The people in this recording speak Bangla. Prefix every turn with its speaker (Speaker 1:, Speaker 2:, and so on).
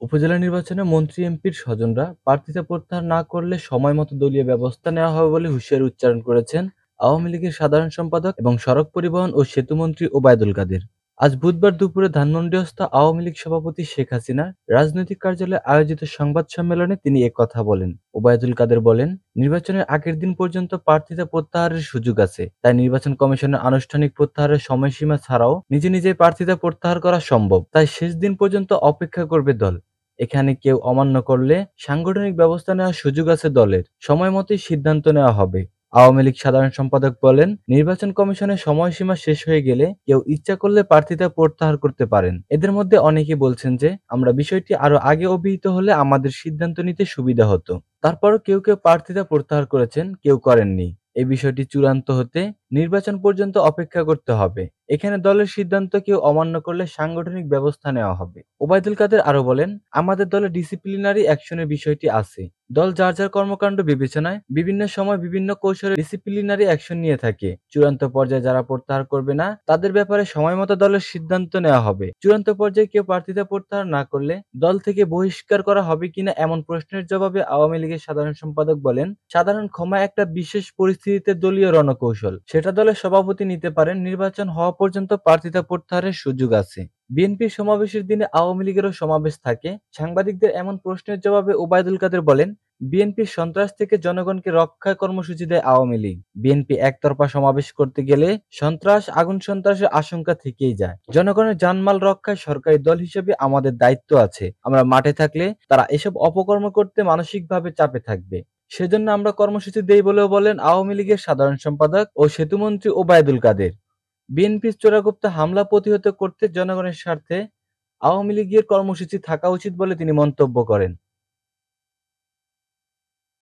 Speaker 1: উপজেলা নির্বাচনে মন্ত্রী এমপির স্বজনরা প্রার্থিতা প্রত্যাহার না করলে সময়মতো দলীয় ব্যবস্থা নেওয়া হবে বলে হুঁশিয়ারি উচ্চারণ করেছেন আওয়ামী লীগের সাধারণ সম্পাদক এবং সড়ক পরিবহন ও সেতুমন্ত্রী ওবায়দুল কাদের। আজ বুধবার দুপুরে ধানমন্ডিস্থ আওয়ামী লীগ সভাপতি শেখ হাসিনার রাজনৈতিক কার্যালয়ে আয়োজিত সংবাদ সম্মেলনে তিনি একথা বলেন। ওবায়দুল কাদের বলেন, নির্বাচনের আগের দিন পর্যন্ত প্রার্থিতা প্রত্যাহারের সুযোগ আছে, তাই নির্বাচন কমিশনের আনুষ্ঠানিক প্রত্যাহারের সময়সীমা ছাড়াও নিজেই প্রার্থিতা প্রত্যাহার করা সম্ভব। তাই শেষ দিন পর্যন্ত অপেক্ষা করবে দল। এখানে কেউ অমান্য করলে সাংগঠনিক ব্যবস্থা নেওয়ার সুযোগ আছে দলের। সময় মতোই সিদ্ধান্ত নেওয়া হবে। আওয়ামী লীগ সাধারণ সম্পাদক বলেন, নির্বাচন কমিশনের সময়সীমা শেষ হয়ে গেলে কেউ ইচ্ছা করলে প্রার্থিতা প্রত্যাহার করতে পারেন। এদের মধ্যে অনেকে বলছেন যে আমরা বিষয়টি আরো আগে অভিহিত হলে আমাদের সিদ্ধান্ত নিতে সুবিধা হতো। তারপরও কেউ প্রার্থিতা প্রত্যাহার করেছেন, কেউ করেননি। এই বিষয়টি চূড়ান্ত হতে নির্বাচন পর্যন্ত অপেক্ষা করতে হবে। এখানে দলের সিদ্ধান্ত কেউ অমান্য করলে সাংগঠনিক ব্যবস্থা নেওয়া হবে। ওবায়দুল কাদের আরো বলেন, আমাদের দলে ডিসিপ্লিনারি অ্যাকশনের বিষয়টি আছে। দল যার কর্মকাণ্ড বিবেচনায় বিভিন্ন সময় বিভিন্ন কৌশলে ডিসিপ্লিনারি অ্যাকশন নিয়ে থাকে। চূড়ান্ত পর্যায়ে যারা প্রত্যাহার করবে না তাদের ব্যাপারে সময়মতো দলের সিদ্ধান্ত নেওয়া হবে। চূড়ান্ত পর্যায়ে কেউ প্রার্থিতা প্রত্যাহার না করলে দল থেকে বহিষ্কার করা হবে কিনা এমন প্রশ্নের জবাবে আওয়ামী লীগের সাধারণ সম্পাদক বলেন, সাধারণ ক্ষমা একটা বিশেষ পরিস্থিতিতে দলীয় রণকৌশল, সেটা দলের সভাপতি নিতে পারেন। নির্বাচন হওয়া পর্যন্ত প্রার্থিতা প্রত্যাহারের সুযোগ আছে। বিএনপির সমাবেশের দিনে আওয়ামী লীগেরও সমাবেশ থাকে। সাংবাদিকদের এমন প্রশ্নের জবাবে ওবায়দুল কাদের বলেন, বিএনপির সন্ত্রাস থেকে জনগণকে রক্ষা কর্মসূচি দেয় আওয়ামী লীগ। বিএনপি একতরফা সমাবেশ করতে গেলে সন্ত্রাস, আগুন সন্ত্রাসের আশঙ্কা থেকেই যায়। জনগণের জানমাল রক্ষায় সরকারি দল হিসেবে আমাদের দায়িত্ব আছে। আমরা মাঠে থাকলে তারা এসব অপকর্ম করতে মানসিকভাবে চাপে থাকবে। সেজন্য আমরা কর্মসূচি দেই বলেও বলেন আওয়ামী লীগের সাধারণ সম্পাদক ও সেতুমন্ত্রী ওবায়দুল কাদের। বিএনপির চোরাগুপ্ত হামলা প্রতিহত করতে জনগণের স্বার্থে আওয়ামী লীগের কর্মসূচি থাকা উচিত বলে তিনি মন্তব্য করেন।